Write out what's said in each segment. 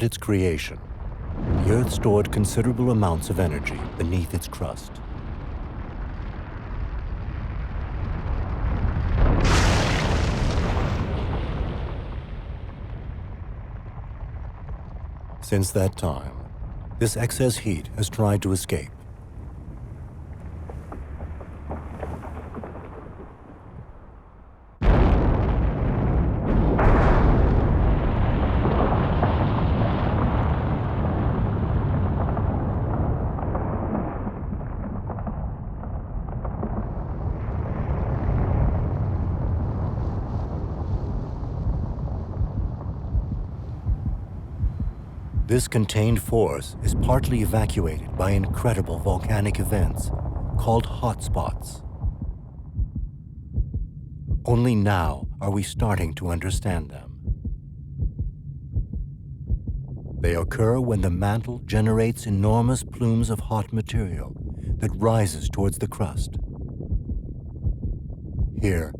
At its creation, the Earth stored considerable amounts of energy beneath its crust. Since that time, this excess heat has tried to escape. This contained force is partly evacuated by incredible volcanic events called hotspots. Only now are we starting to understand them. They occur when the mantle generates enormous plumes of hot material that rises towards the crust. Here,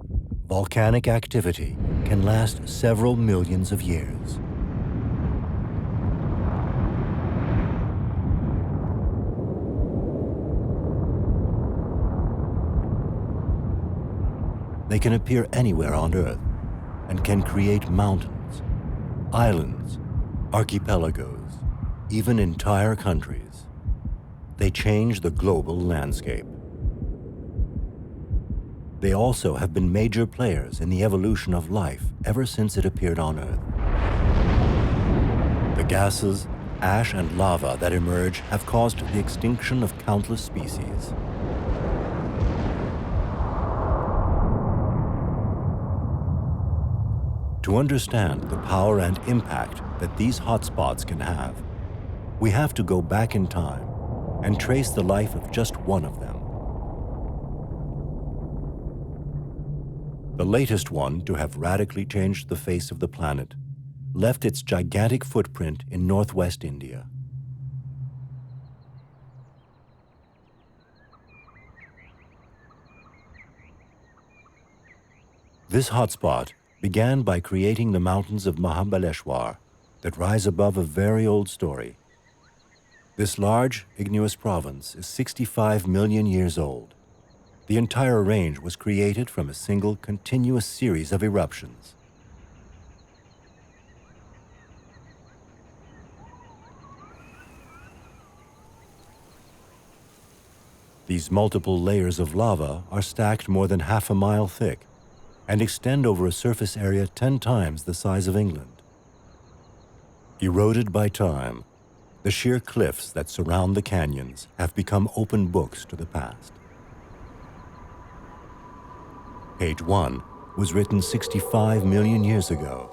volcanic activity can last several millions of years. They can appear anywhere on Earth and can create mountains, islands, archipelagos, even entire countries. They change the global landscape. They also have been major players in the evolution of life ever since it appeared on Earth. The gases, ash, and lava that emerge have caused the extinction of countless species. To understand the power and impact that these hotspots can have, we have to go back in time and trace the life of just one of them. The latest one to have radically changed the face of the planet left its gigantic footprint in northwest India. This hotspot began by creating the mountains of Mahabaleshwar that rise above a very old story. This large, igneous province is 65 million years old. The entire range was created from a single, continuous series of eruptions. These multiple layers of lava are stacked more than half a mile thick and extend over a surface area 10 times the size of England. Eroded by time, the sheer cliffs that surround the canyons have become open books to the past. Page 1 was written 65 million years ago.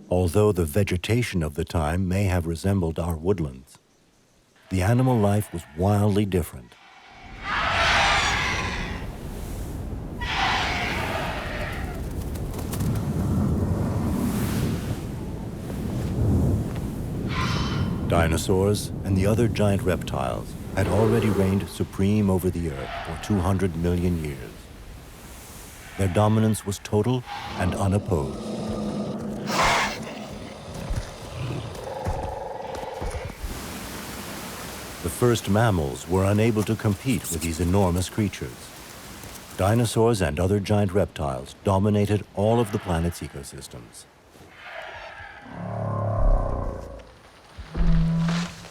Although the vegetation of the time may have resembled our woodlands, the animal life was wildly different. Dinosaurs and the other giant reptiles had already reigned supreme over the Earth for 200 million years. Their dominance was total and unopposed. The first mammals were unable to compete with these enormous creatures. Dinosaurs and other giant reptiles dominated all of the planet's ecosystems.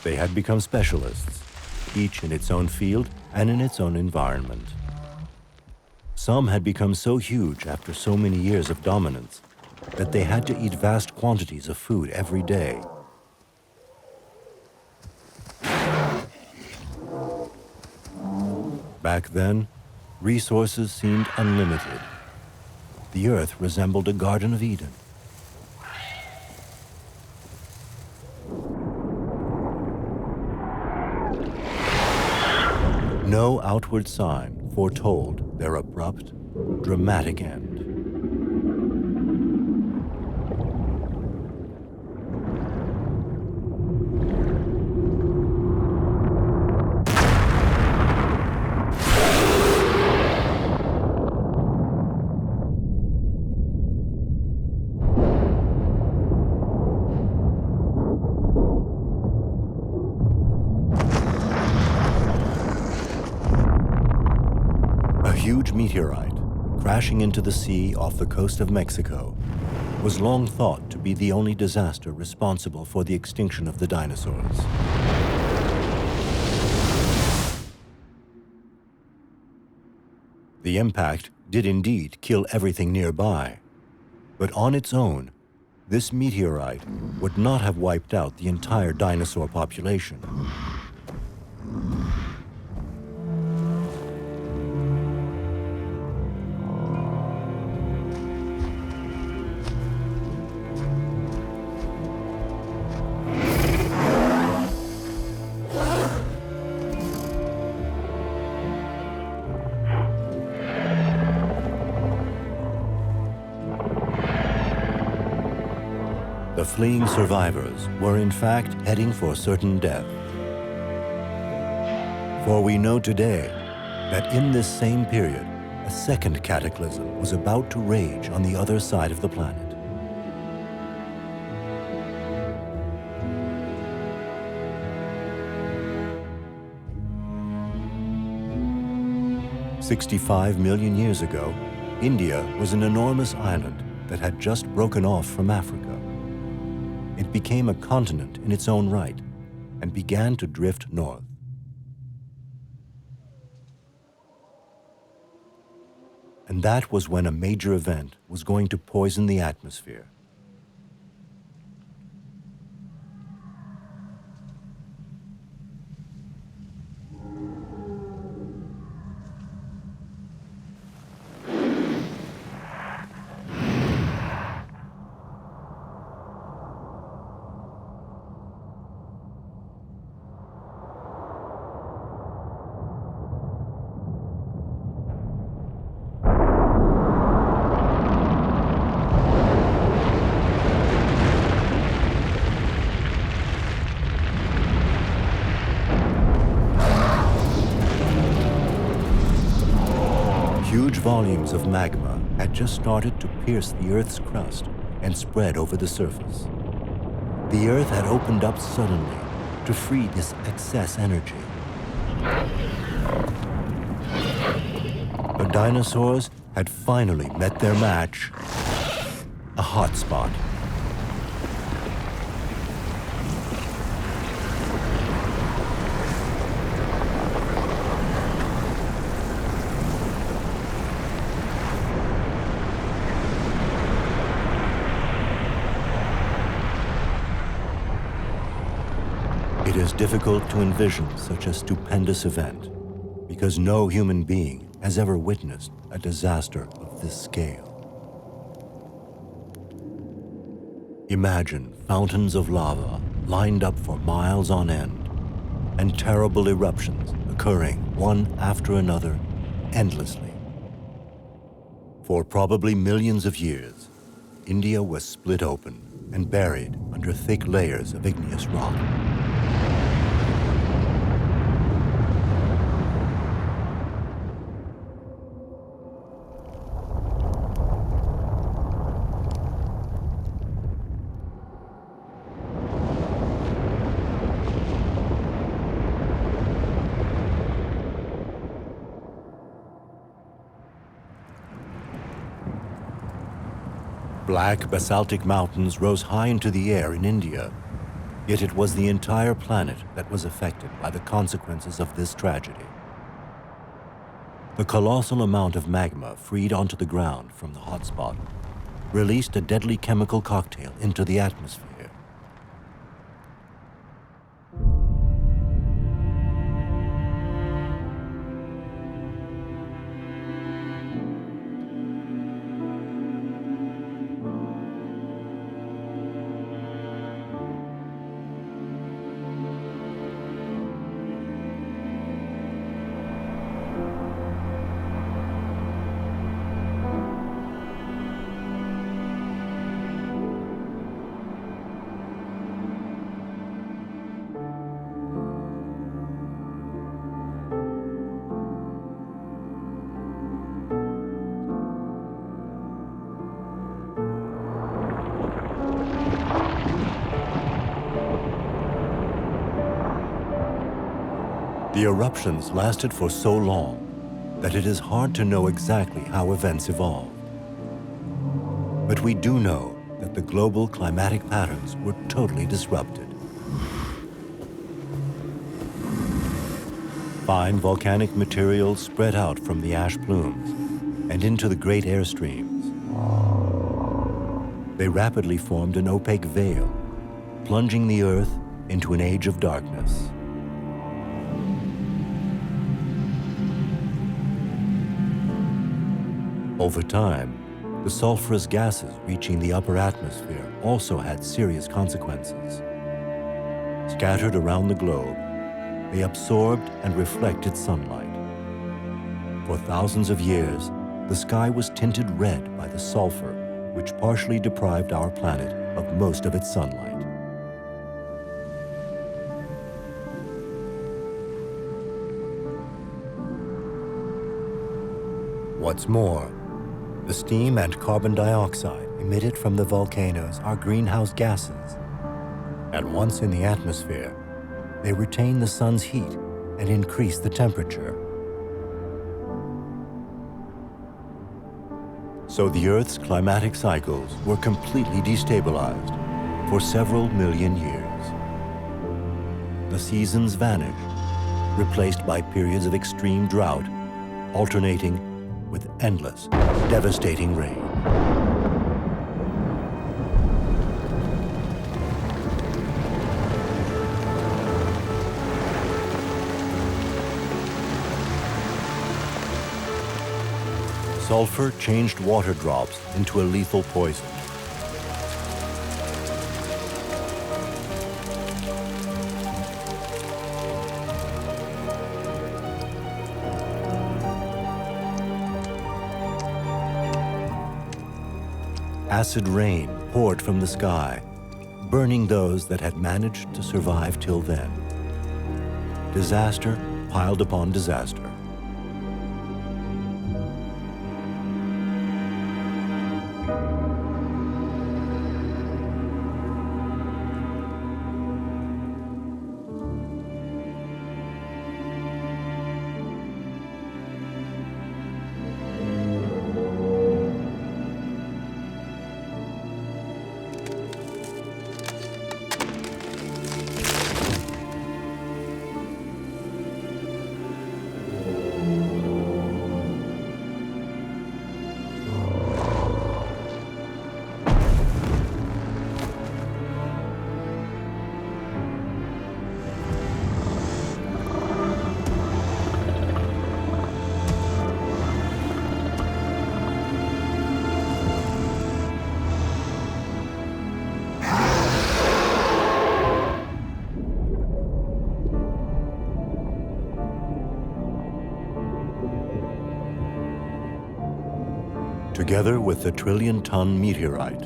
They had become specialists, each in its own field and in its own environment. Some had become so huge after so many years of dominance that they had to eat vast quantities of food every day. Back then, resources seemed unlimited. The Earth resembled a Garden of Eden. No outward sign foretold their abrupt dramatic end. A huge meteorite, crashing into the sea off the coast of Mexico, was long thought to be the only disaster responsible for the extinction of the dinosaurs. The impact did indeed kill everything nearby, but on its own, this meteorite would not have wiped out the entire dinosaur population. The fleeing survivors were in fact heading for certain death. For we know today that in this same period, a second cataclysm was about to rage on the other side of the planet. "65 million years ago, India was an enormous island that had just broken off from Africa. It became a continent in its own right and began to drift north. And that was when a major event was going to poison the atmosphere. Huge volumes of magma had just started to pierce the Earth's crust and spread over the surface. The Earth had opened up suddenly to free this excess energy. The dinosaurs had finally met their match, a hotspot. It is difficult to envision such a stupendous event because no human being has ever witnessed a disaster of this scale. Imagine fountains of lava lined up for miles on end and terrible eruptions occurring one after another endlessly. For probably millions of years, India was split open and buried under thick layers of igneous rock. Black basaltic mountains rose high into the air in India, yet it was the entire planet that was affected by the consequences of this tragedy. The colossal amount of magma freed onto the ground from the hotspot released a deadly chemical cocktail into the atmosphere. The eruptions lasted for so long that it is hard to know exactly how events evolved. But we do know that the global climatic patterns were totally disrupted. Fine volcanic material spread out from the ash plumes and into the great air streams. They rapidly formed an opaque veil, plunging the Earth into an age of darkness. Over time, the sulfurous gases reaching the upper atmosphere also had serious consequences. Scattered around the globe, they absorbed and reflected sunlight. For thousands of years, the sky was tinted red by the sulfur, which partially deprived our planet of most of its sunlight. What's more, the steam and carbon dioxide emitted from the volcanoes are greenhouse gases. And once in the atmosphere, they retain the sun's heat and increase the temperature. So the Earth's climatic cycles were completely destabilized for several million years. The seasons vanished, replaced by periods of extreme drought, alternating with endless, devastating rain. Sulfur changed water drops into a lethal poison. Acid rain poured from the sky, burning those that had managed to survive till then. Disaster piled upon disaster. Together with the trillion-ton meteorite,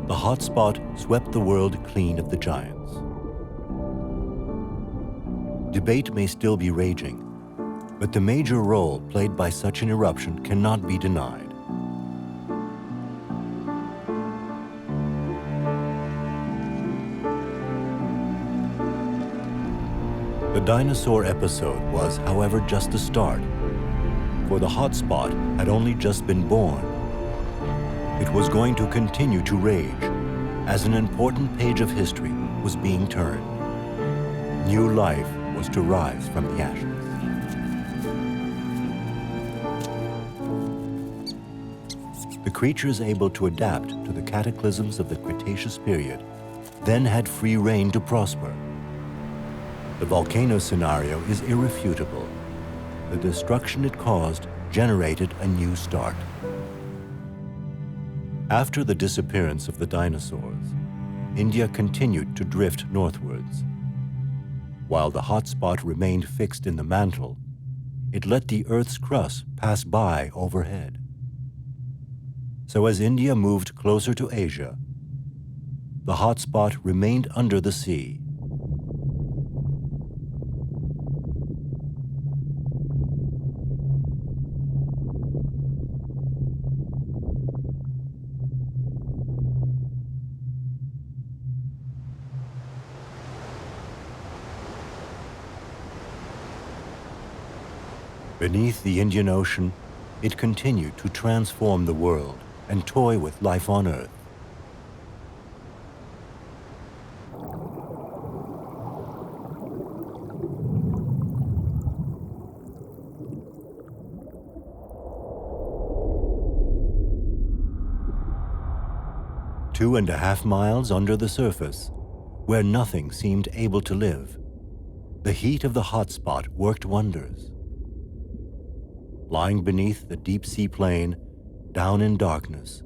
the hotspot swept the world clean of the giants. Debate may still be raging, but the major role played by such an eruption cannot be denied. The dinosaur episode was, however, just the start, for the hotspot had only just been born. It was going to continue to rage as an important page of history was being turned. New life was to rise from the ashes. The creatures able to adapt to the cataclysms of the Cretaceous period then had free rein to prosper. The volcano scenario is irrefutable. The destruction it caused generated a new start. After the disappearance of the dinosaurs, India continued to drift northwards. While the hotspot remained fixed in the mantle, it let the Earth's crust pass by overhead. So as India moved closer to Asia, the hotspot remained under the sea. Beneath the Indian Ocean, it continued to transform the world and toy with life on Earth. Two and a half miles under the surface, where nothing seemed able to live, the heat of the hotspot worked wonders. Lying beneath the deep-sea plain, down in darkness,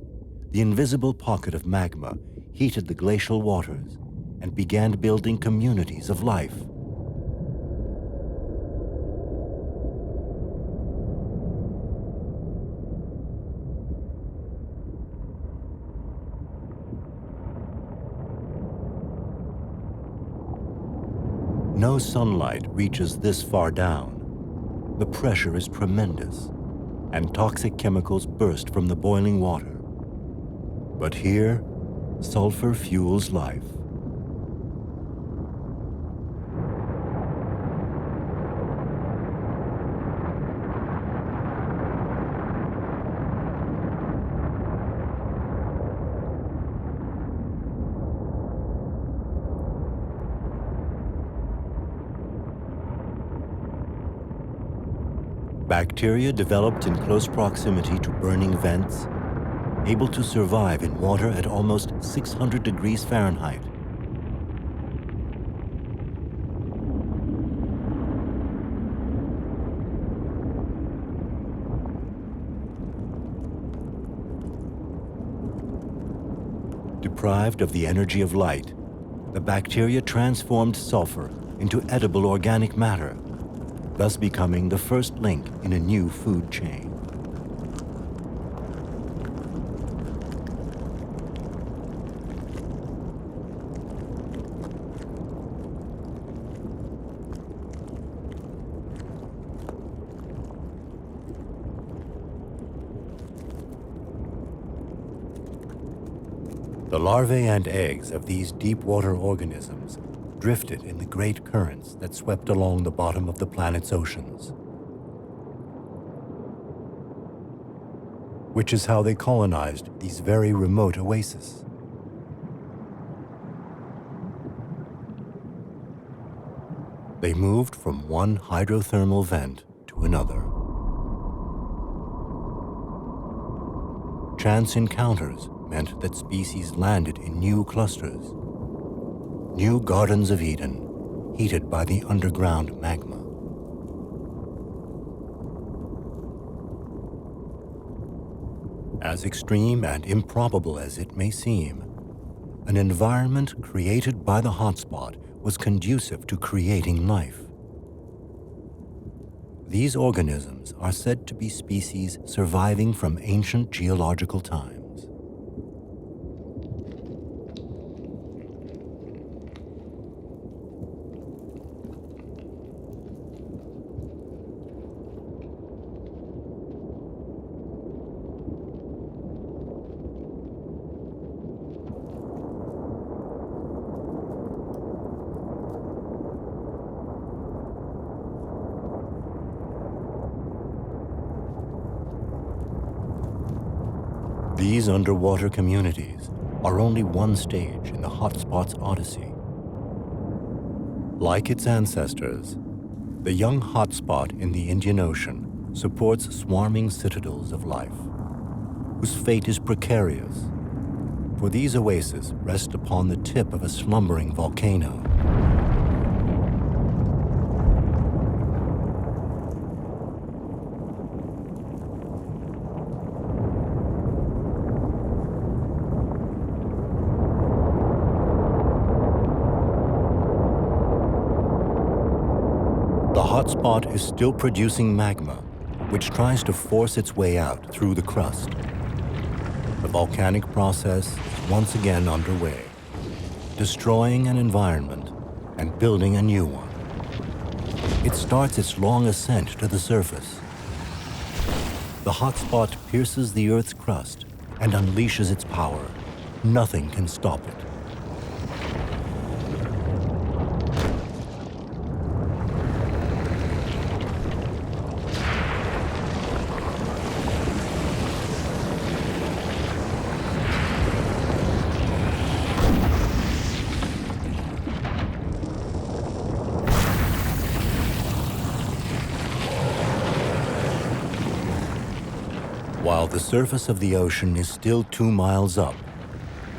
the invisible pocket of magma heated the glacial waters and began building communities of life. No sunlight reaches this far down. The pressure is tremendous, and toxic chemicals burst from the boiling water. But here, sulfur fuels life. Bacteria developed in close proximity to burning vents, able to survive in water at almost 600 degrees Fahrenheit. Deprived of the energy of light, the bacteria transformed sulfur into edible organic matter, thus becoming the first link in a new food chain. The larvae and eggs of these deep-water organisms drifted in the great currents that swept along the bottom of the planet's oceans, which is how they colonized these very remote oases. They moved from one hydrothermal vent to another. Chance encounters meant that species landed in new clusters, new gardens of Eden, heated by the underground magma. As extreme and improbable as it may seem, an environment created by the hotspot was conducive to creating life. These organisms are said to be species surviving from ancient geological times. These underwater communities are only one stage in the hotspot's Odyssey. Like its ancestors, the young hotspot in the Indian Ocean supports swarming citadels of life, whose fate is precarious, for these oases rest upon the tip of a slumbering volcano. The hotspot is still producing magma, which tries to force its way out through the crust. The volcanic process is once again underway, destroying an environment and building a new one. It starts its long ascent to the surface. The hotspot pierces the Earth's crust and unleashes its power. Nothing can stop it. the surface of the ocean is still 2 miles up,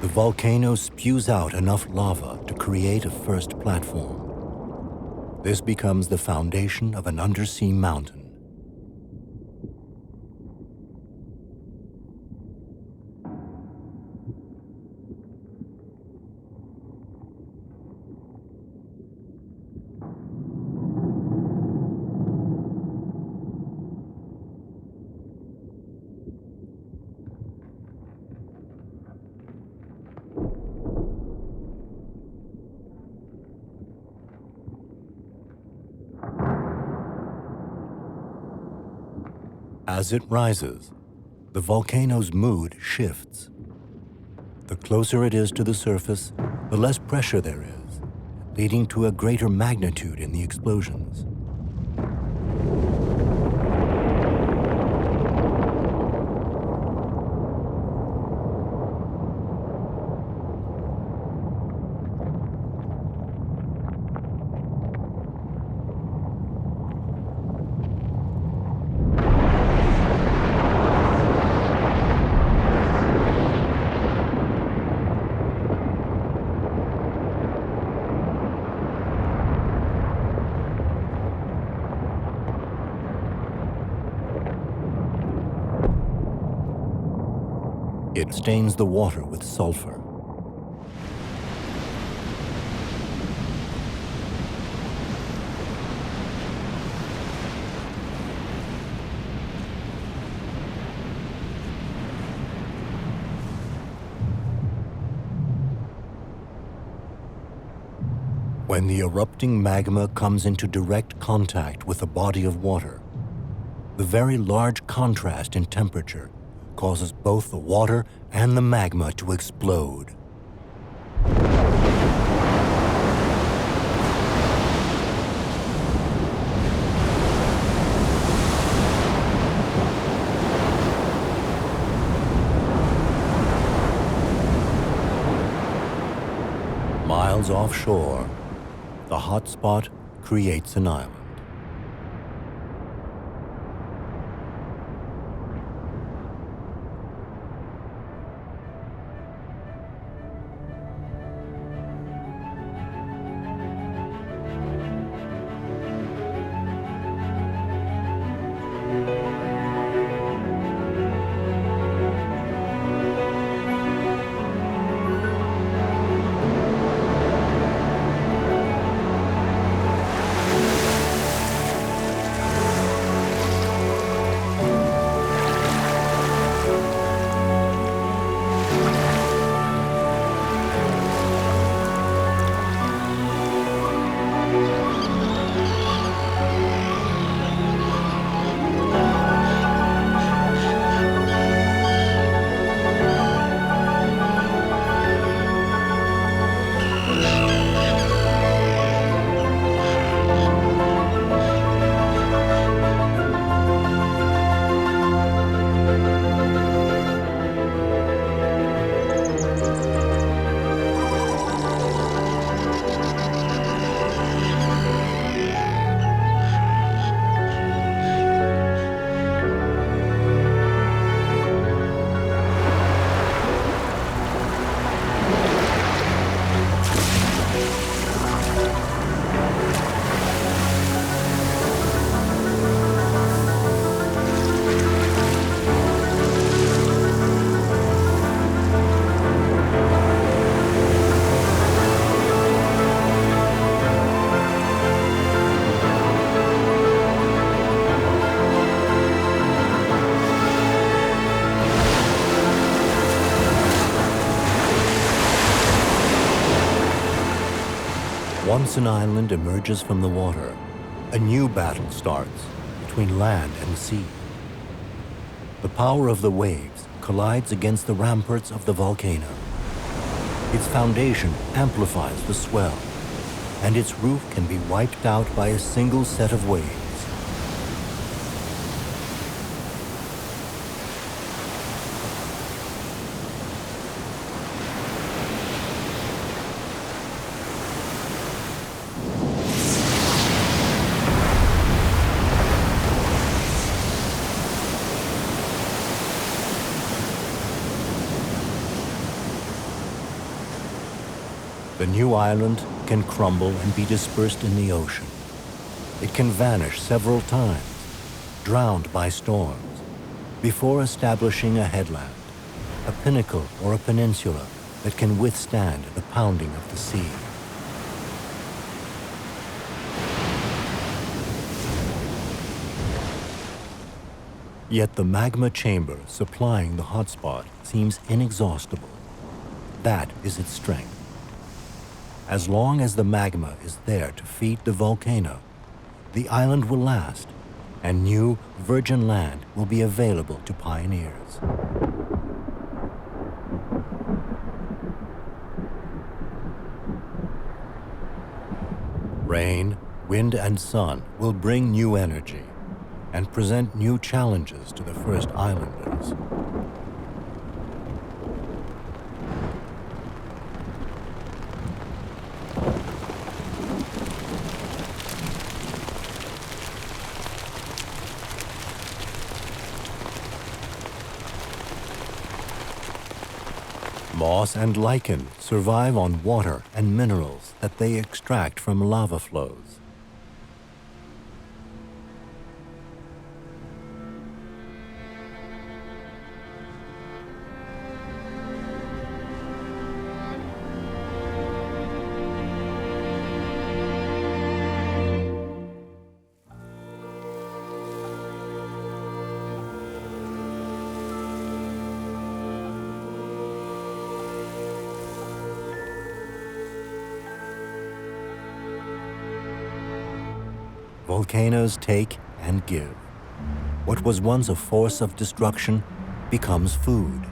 the volcano spews out enough lava to create a first platform. This becomes the foundation of an undersea mountain. As it rises, the volcano's mood shifts. The closer it is to the surface, the less pressure there is, leading to a greater magnitude in the explosions. It stains the water with sulfur. When the erupting magma comes into direct contact with a body of water, the very large contrast in temperature causes both the water and the magma to explode. Miles offshore, the hotspot creates an island. Once an island emerges from the water, a new battle starts between land and sea. The power of the waves collides against the ramparts of the volcano. Its foundation amplifies the swell, and its roof can be wiped out by a single set of waves. The new island can crumble and be dispersed in the ocean. It can vanish several times, drowned by storms, before establishing a headland, a pinnacle or a peninsula that can withstand the pounding of the sea. Yet the magma chamber supplying the hotspot seems inexhaustible. That is its strength. As long as the magma is there to feed the volcano, the island will last, and new virgin land will be available to pioneers. Rain, wind, and sun will bring new energy and present new challenges to the first islanders. Moss and lichen survive on water and minerals that they extract from lava flows. Volcanoes take and give. What was once a force of destruction becomes food.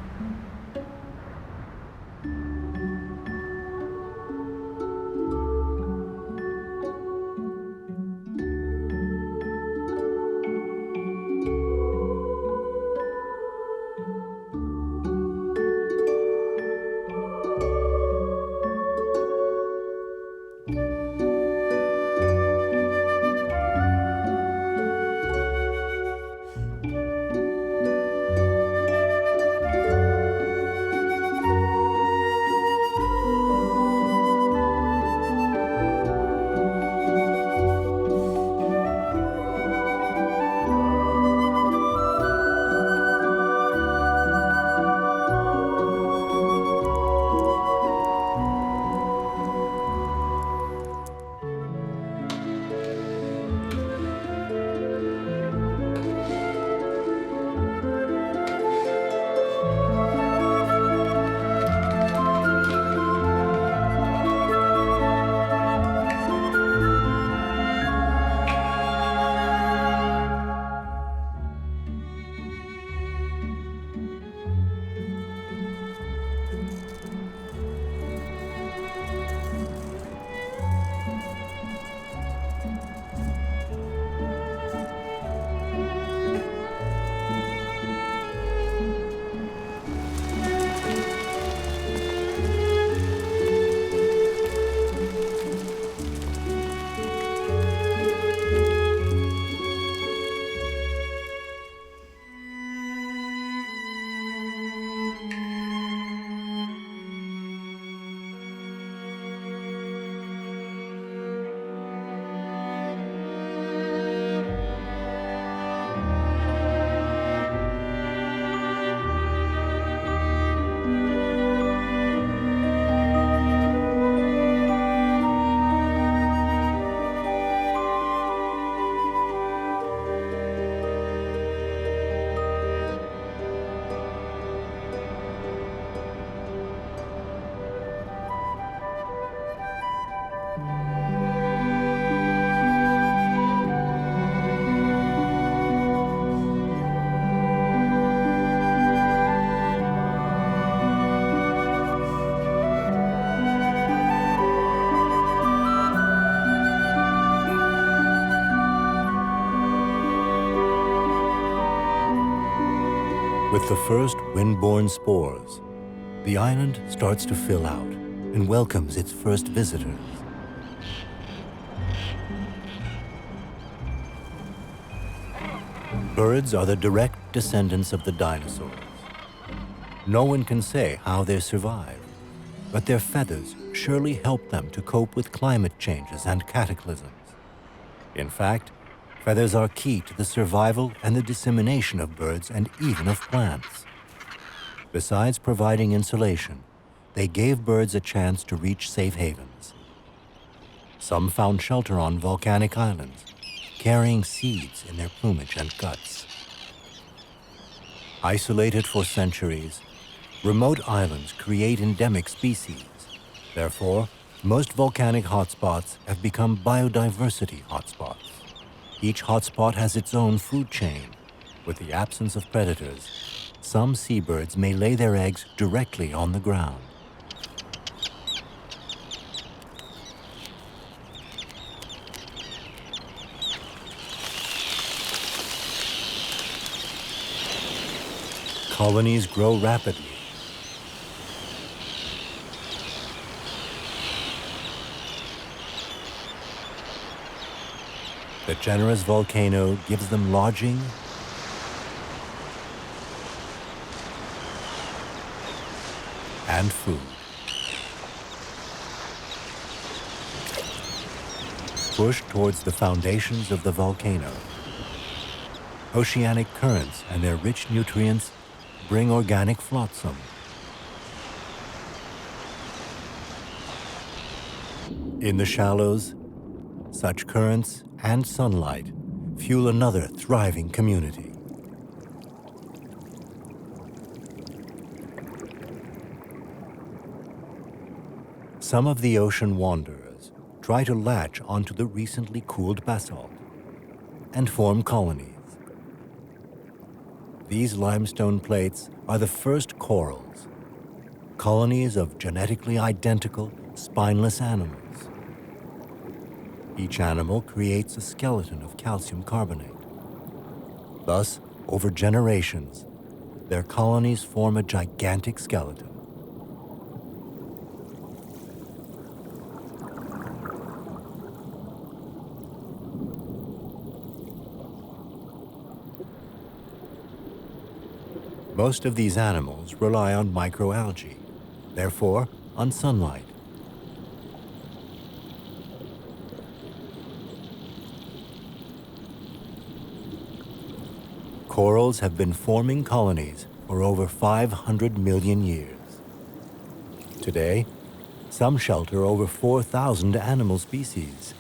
With the first wind-borne spores, the island starts to fill out and welcomes its first visitors. Birds are the direct descendants of the dinosaurs. No one can say how they survived. but their feathers surely help them to cope with climate changes and cataclysms. In fact, feathers are key to the survival and the dissemination of birds and even of plants. Besides providing insulation, they gave birds a chance to reach safe havens. Some found shelter on volcanic islands, carrying seeds in their plumage and guts. Isolated for centuries, remote islands create endemic species. Therefore, most volcanic hotspots have become biodiversity hotspots. Each hotspot has its own food chain. With the absence of predators, some seabirds may lay their eggs directly on the ground. Colonies grow rapidly. The generous volcano gives them lodging and food. Push towards the foundations of the volcano. Oceanic currents and their rich nutrients bring organic flotsam. In the shallows, such currents and sunlight fuel another thriving community. Some of the ocean wanderers try to latch onto the recently cooled basalt and form colonies. These limestone plates are the first corals, colonies of genetically identical, spineless animals. Each animal creates a skeleton of calcium carbonate. Thus, over generations, their colonies form a gigantic skeleton. Most of these animals rely on microalgae, therefore on sunlight. Corals have been forming colonies for over 500 million years. Today, some shelter over 4,000 animal species.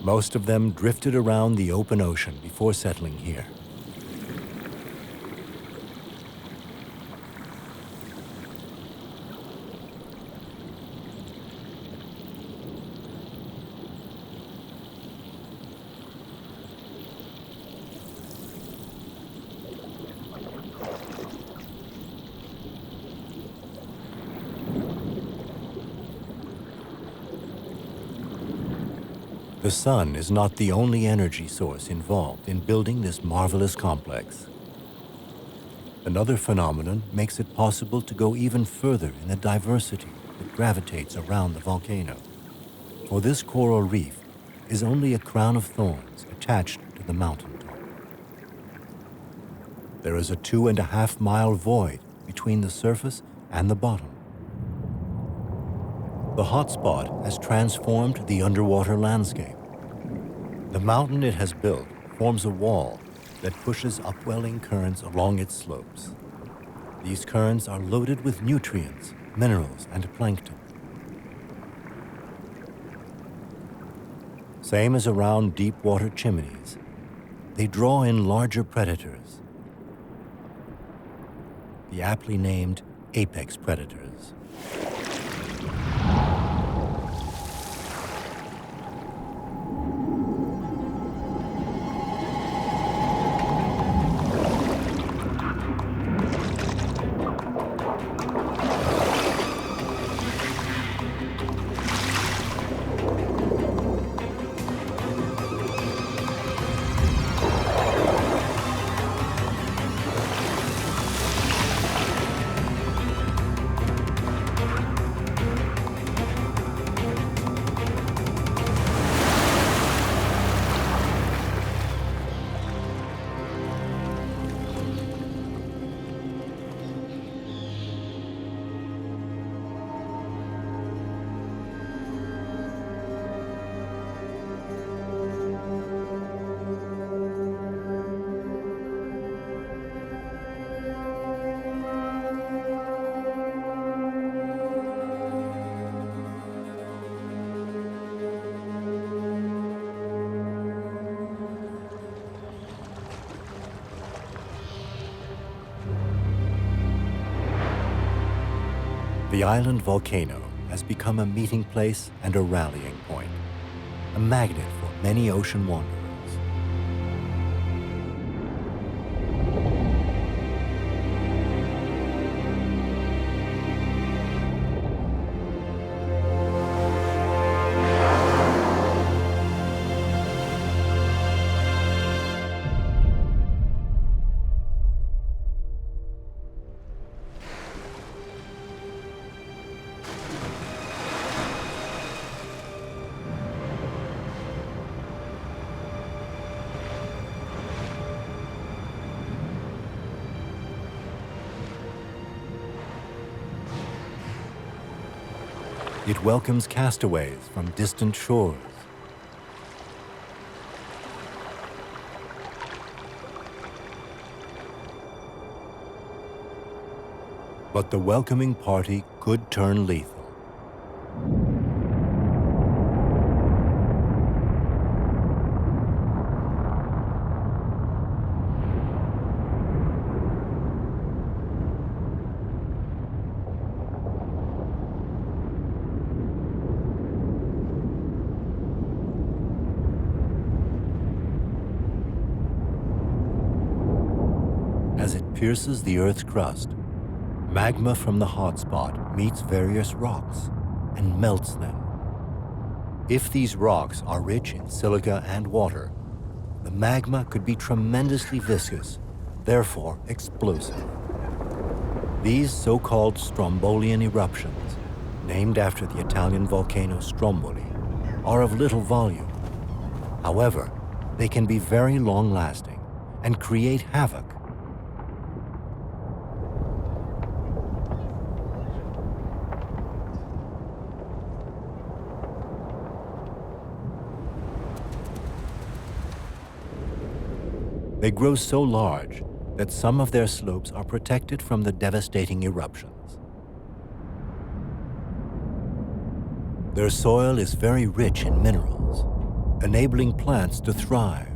Most of them drifted around the open ocean before settling here. The sun is not the only energy source involved in building this marvelous complex. Another phenomenon makes it possible to go even further in the diversity that gravitates around the volcano. For this coral reef is only a crown of thorns attached to the mountaintop. There is a 2.5-mile void between the surface and the bottom. The hotspot has transformed the underwater landscape. The mountain it has built forms a wall that pushes upwelling currents along its slopes. These currents are loaded with nutrients, minerals, and plankton. Same as around deep water chimneys, they draw in larger predators, the aptly named apex predators. The island Volcano has become a meeting place and a rallying point, a magnet for many ocean wanderers. It welcomes castaways from distant shores. But the welcoming party could turn lethal. As it pierces the Earth's crust, magma from the hotspot meets various rocks and melts them. If these rocks are rich in silica and water, the magma could be tremendously viscous, therefore explosive. These so-called strombolian eruptions, named after the Italian volcano Stromboli, are of little volume. However, they can be very long-lasting and create havoc. They grow so large that some of their slopes are protected from the devastating eruptions. Their soil is very rich in minerals, enabling plants to thrive.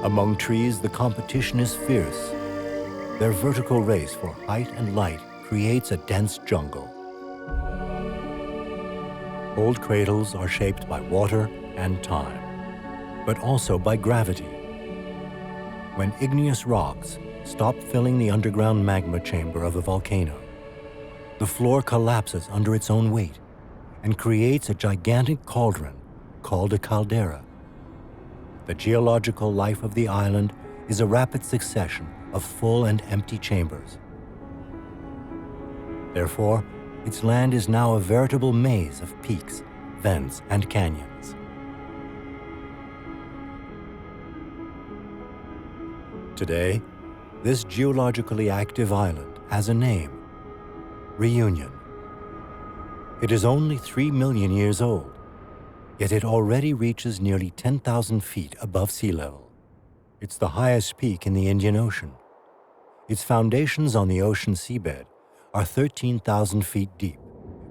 Among trees, the competition is fierce. Their vertical race for height and light creates a dense jungle. Old cradles are shaped by water and time, but also by gravity. When igneous rocks stop filling the underground magma chamber of a volcano, the floor collapses under its own weight and creates a gigantic cauldron called a caldera. The geological life of the island is a rapid succession of full and empty chambers. Therefore, its land is now a veritable maze of peaks, vents, and canyons. Today, this geologically active island has a name: Reunion. It is only 3 million years old, yet it already reaches nearly 10,000 feet above sea level. It's the highest peak in the Indian Ocean. Its foundations on the ocean seabed are 13,000 feet deep,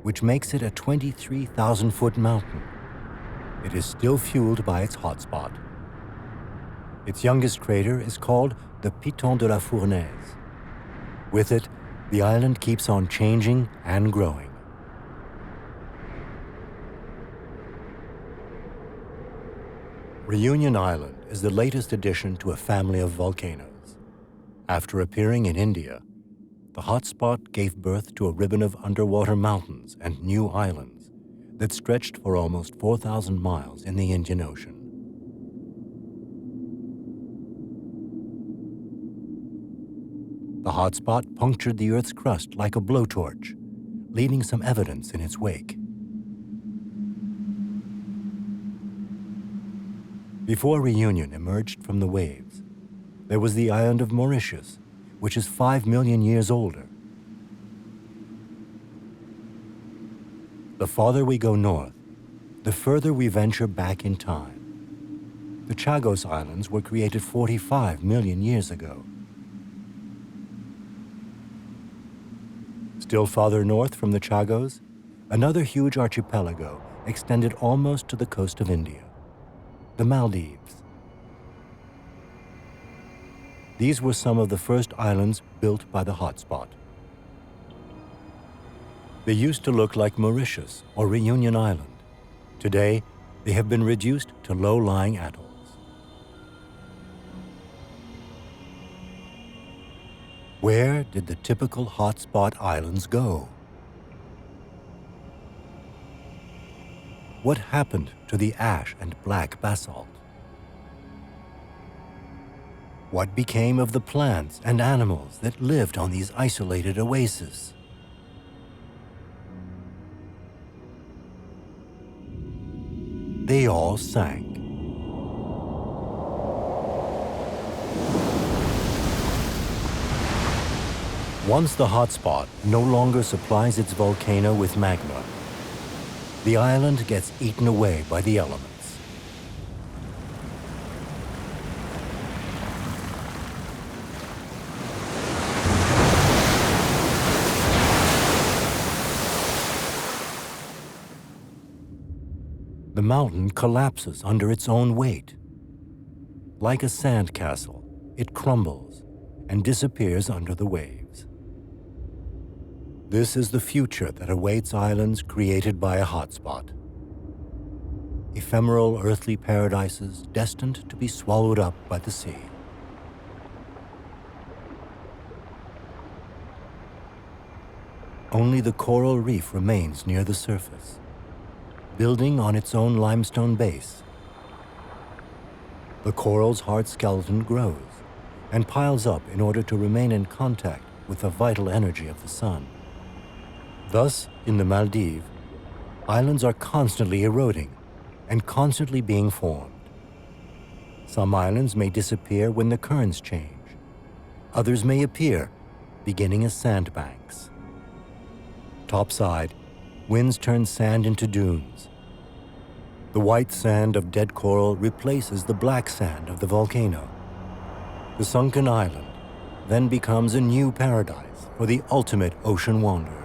which makes it a 23,000-foot mountain. It is still fueled by its hotspot. Its youngest crater is called the Piton de la Fournaise. With it, the island keeps on changing and growing. Reunion Island is the latest addition to a family of volcanoes. After appearing in India, the hotspot gave birth to a ribbon of underwater mountains and new islands that stretched for almost 4,000 miles in the Indian Ocean. The hotspot punctured the Earth's crust like a blowtorch, leaving some evidence in its wake. Before Reunion emerged from the waves, there was the island of Mauritius, which is 5 million years older. The farther we go north, the further we venture back in time. The Chagos Islands were created 45 million years ago. Still farther north from the Chagos, another huge archipelago extended almost to the coast of India: the Maldives. These were some of the first islands built by the hotspot. They used to look like Mauritius or Reunion Island. Today, they have been reduced to low-lying atolls. Where did the typical hotspot islands go? What happened to the ash and black basalt? What became of the plants and animals that lived on these isolated oases? They all sank. Once the hotspot no longer supplies its volcano with magma, the island gets eaten away by the elements. The mountain collapses under its own weight. Like a sand castle, it crumbles and disappears under the waves. This is the future that awaits islands created by a hotspot. Ephemeral earthly paradises destined to be swallowed up by the sea. Only the coral reef remains near the surface, building on its own limestone base. The coral's hard skeleton grows and piles up in order to remain in contact with the vital energy of the sun. Thus, in the Maldives, islands are constantly eroding and constantly being formed. Some islands may disappear when the currents change. Others may appear, beginning as sandbanks. Topside, winds turn sand into dunes. The white sand of dead coral replaces the black sand of the volcano. The sunken island then becomes a new paradise for the ultimate ocean wanderers.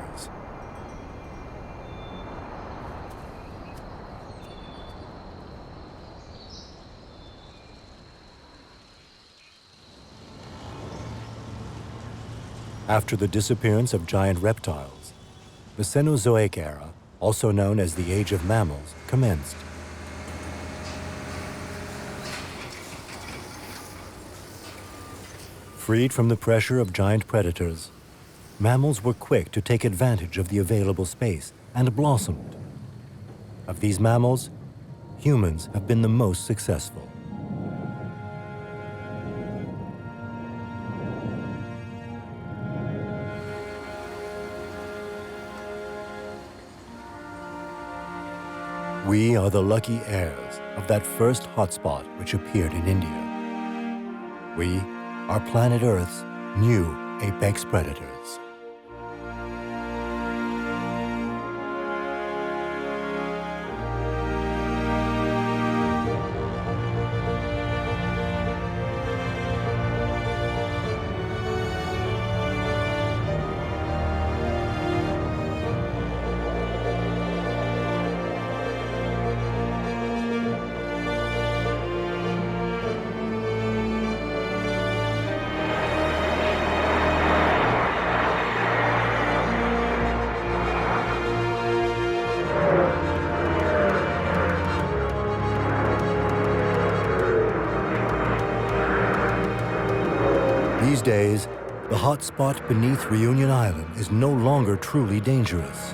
After the disappearance of giant reptiles, the Cenozoic era, also known as the Age of Mammals, commenced. Freed from the pressure of giant predators, mammals were quick to take advantage of the available space and blossomed. Of these mammals, humans have been the most successful. We are the lucky heirs of that first hotspot which appeared in India. We are planet Earth's new apex predators. These days, the hotspot beneath Reunion Island is no longer truly dangerous.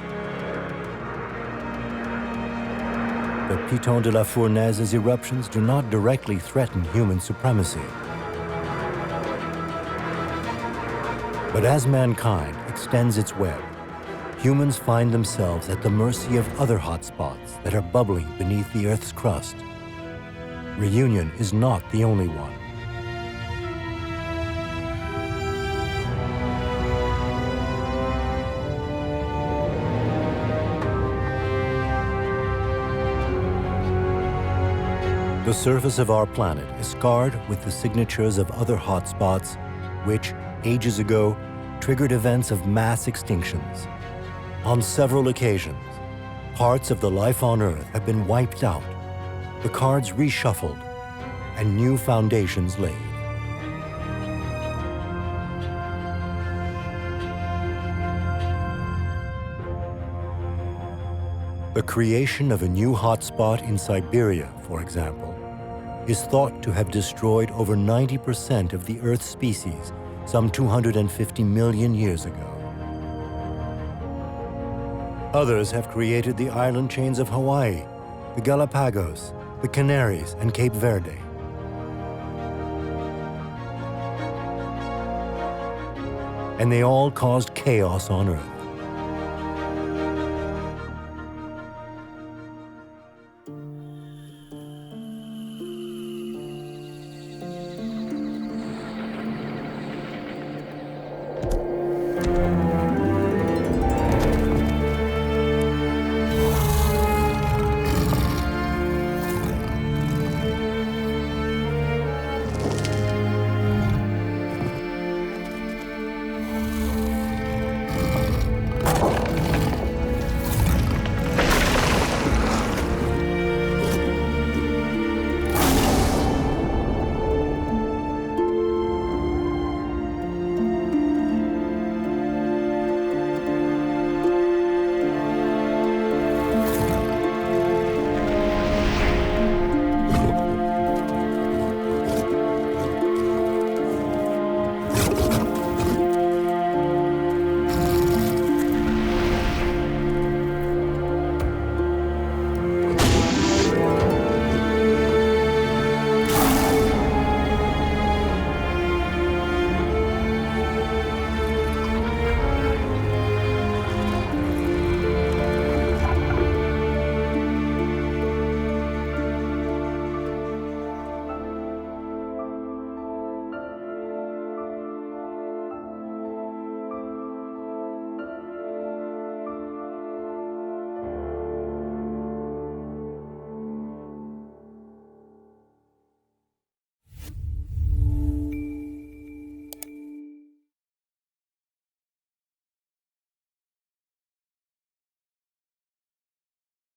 The Piton de la Fournaise's eruptions do not directly threaten human supremacy. But as mankind extends its web, humans find themselves at the mercy of other hotspots that are bubbling beneath the Earth's crust. Reunion is not the only one. The surface of our planet is scarred with the signatures of other hotspots, which, ages ago, triggered events of mass extinctions. On several occasions, parts of the life on Earth have been wiped out, the cards reshuffled, and new foundations laid. The creation of a new hotspot in Siberia, for example, is thought to have destroyed over 90% of the Earth's species some 250 million years ago. Others have created the island chains of Hawaii, the Galapagos, the Canaries, and Cape Verde. And they all caused chaos on Earth.